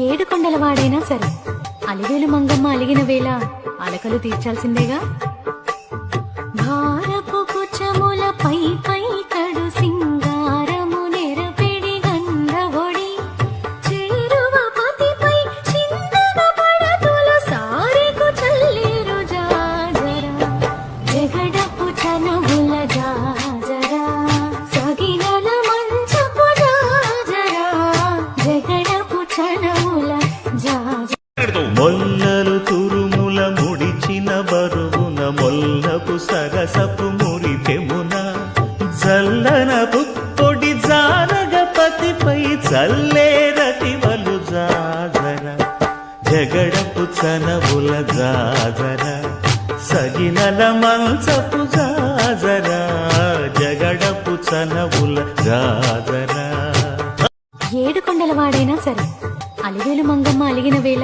ఏడు కొండల వాడైనా సరే అలివేలు మంగమ్మ అలిగిన వేళ అలకలు తీర్చాల్సిందేగా. భారపు కుచముల పై పై కడు సింగారము నెరపెడి గంధవొడి చేరువ పతిపై చిందగ పడతుల సారెకు చల్లేరు జాజరా జగడపు చనువుల జాజరా సగినల మంచపు జాజరా జగడపు చనువుల జాజరా. మొల్లలు తురుముల ముడిచిన బరువున మొల్లపు సరసపు మురిపెమున జల్లన పుప్పొడి జానగపతిపై చల్లేరతివలు జాజర జగడపు చనవుల జాజర సగినల మంచపు జాజర జగడపు చనవుల జాజర. ఏడు కొండల వాడైనా సరే అలివేలు మంగమ్మ అలిగిన వేళ